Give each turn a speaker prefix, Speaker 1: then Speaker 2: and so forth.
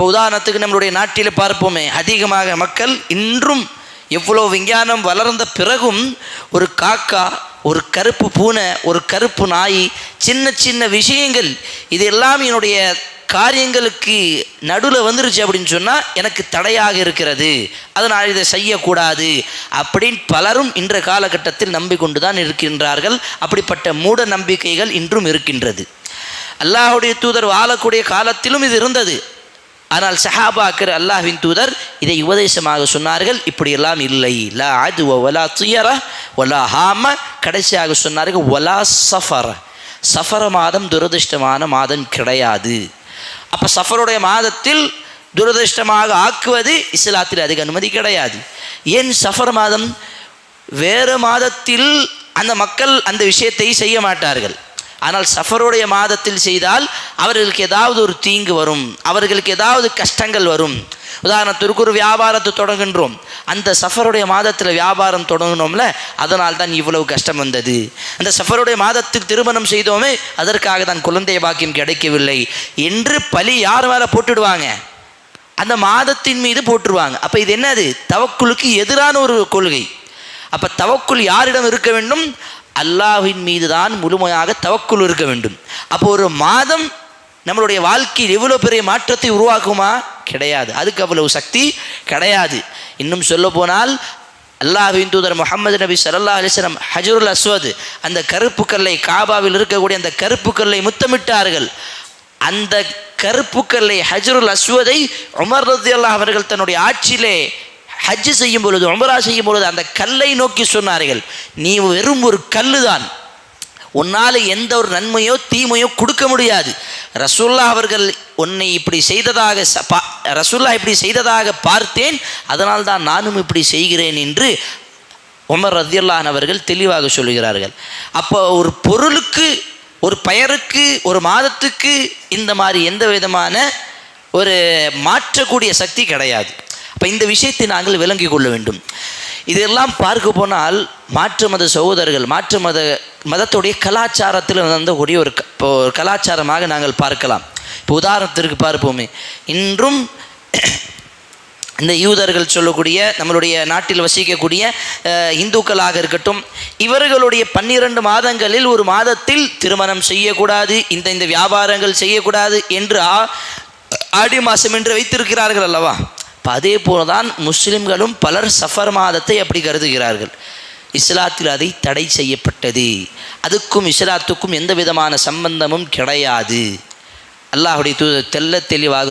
Speaker 1: இப்போ உதாரணத்துக்கு நம்மளுடைய நாட்டில் பார்ப்போமே, அதிகமாக மக்கள் இன்றும் எவ்வளோ விஞ்ஞானம் வளர்ந்த பிறகும் ஒரு காக்கா, ஒரு கருப்பு பூனை, ஒரு கருப்பு நாய், சின்ன சின்ன விஷயங்கள் இதெல்லாம் என்னுடைய காரியங்களுக்கு நடுவில் வந்துருச்சு அப்படின்னு சொன்னால் எனக்கு தடையாக இருக்கிறது, அதனால் இதை செய்யக்கூடாது அப்படின்னு பலரும் இன்றைய காலகட்டத்தில் நம்பிக்கொண்டு தான் இருக்கின்றார்கள். அப்படிப்பட்ட மூட நம்பிக்கைகள் இன்றும் இருக்கின்றது. அல்லாஹுடைய தூதர் வாழக்கூடிய காலத்திலும் இது இருந்தது. ஆனால் சஹாபாக்கள் அல்லாஹ்வின் தூதர் இதை உபதேசமாக சொன்னார்கள், இப்படியெல்லாம் இல்லை. லா அதுவ வலா துயர வலா ஹாம, கடைசியாக சொன்னார்கள் வலா சஃபர, சஃபர மாதம் துரதிருஷ்டமான மாதம் கிடையாது. அப்போ சஃபருடைய மாதத்தில் துரதிருஷ்டமாக ஆக்குவது இஸ்லாத்தில் அதுக்கு அனுமதி கிடையாது. ஏன் சஃபர் மாதம்? வேறு மாதத்தில் அந்த மக்கள் அந்த விஷயத்தை செய்ய மாட்டார்கள். ஆனால் சஃபருடைய மாதத்தில் செய்தால் அவர்களுக்கு ஏதாவது ஒரு தீங்கு வரும், அவர்களுக்கு ஏதாவது கஷ்டங்கள் வரும். உதாரணத்திற்கு ஒரு வியாபாரத்தை தொடங்குகின்றோம், அந்த சஃபருடைய மாதத்தில் வியாபாரம் தொடங்கினோம்ல, அதனால் தான் இவ்வளவு கஷ்டம் வந்தது. அந்த சஃபருடைய மாதத்தில் திருமணம் செய்தோமே, அதற்காக தான் குழந்தை பாக்கியம் கிடைக்கவில்லை என்று பழி யார் மேலே போட்டுடுவாங்க? அந்த மாதத்தின் மீது போட்டுருவாங்க. அப்போ இது என்னது? தவக்குலுக்கு எதிரான ஒரு கொள்கை. அப்போ தவக்குல் யாரிடம் இருக்க வேண்டும்? அல்லாஹ்வின் மீது தான் முழுமையாக தவக்குல் இருக்க வேண்டும். அப்போ ஒரு மாதம் நம்மளுடைய வாழ்க்கையில் எவ்வளோ பெரிய மாற்றத்தை உருவாக்குமா? கிடையாது. அதுக்கு அவ்வளவு சக்தி கிடையாது. இன்னும் சொல்ல போனால் அல்லாஹ்வின் தூதர் முஹம்மது நபி ஸல்லல்லாஹு அலைஹி வஸல்லம் ஹஜ்ருல் அஸ்வத், அந்த கருப்பு கல்லை, காபாவில் இருக்கக்கூடிய அந்த கருப்பு கல்லை முத்தமிட்டார்கள். அந்த கருப்பு கல்லை, ஹஜ்ருல் அஸ்வதை உமர் ரலியல்லாஹு அவர்கள் தன்னுடைய ஆட்சியிலே ஹஜ் செய்யும் பொழுது, உம்ரா செய்யும் பொழுது அந்த கல்லை நோக்கி சொன்னார்கள், நீ வெறும் ஒரு கல்லு தான், உன்னால் எந்த ஒரு நன்மையோ தீமையோ கொடுக்க முடியாது. ரசூலுல்லாஹ் அவர்கள் உன்னை இப்படி செய்ததாக ரசூலுல்லாஹ் இப்படி செய்ததாக பார்த்தேன், அதனால் தான் நானும் இப்படி செய்கிறேன் என்று உமர் ரலியல்லாஹு அன்ஹு அவர்கள் தெளிவாக சொல்லுகிறார்கள். அப்போ ஒரு பொருளுக்கு, ஒரு பெயருக்கு, ஒரு மாதத்துக்கு இந்த மாதிரி எந்த விதமான ஒரு மாற்றக்கூடிய சக்தி கிடையாது. அப்போ இந்த விஷயத்தை நாங்கள் விளங்கி கொள்ள வேண்டும். இதெல்லாம் பார்க்க போனால் மாற்று மத சகோதரர்கள், மாற்று மதத்துடைய கலாச்சாரத்தில் வந்தக்கூடிய ஒரு கலாச்சாரமாக நாங்கள் பார்க்கலாம். இப்போ உதாரணத்திற்கு பார்ப்போமே, இன்றும் இந்த யூதர்கள் சொல்லக்கூடிய நம்மளுடைய நாட்டில் வசிக்கக்கூடிய இந்துக்களாக இருக்கட்டும், இவர்களுடைய 12 மாதங்களில் ஒரு மாதத்தில் திருமணம் செய்யக்கூடாது, இந்த வியாபாரங்கள் செய்யக்கூடாது என்று ஆடி மாதம் என்று வைத்திருக்கிறார்கள் அல்லவா? இப்போ அதே போல தான் முஸ்லிம்களும் பலர் சஃபர் மாதத்தை அப்படி கருதுகிறார்கள். இஸ்லாத்தில் அதை தடை செய்யப்பட்டது, அதுக்கும் இஸ்லாத்துக்கும் எந்த விதமான சம்பந்தமும் கிடையாது. அல்லாஹ்வுடைய தூதர் தெல்ல தெளிவாக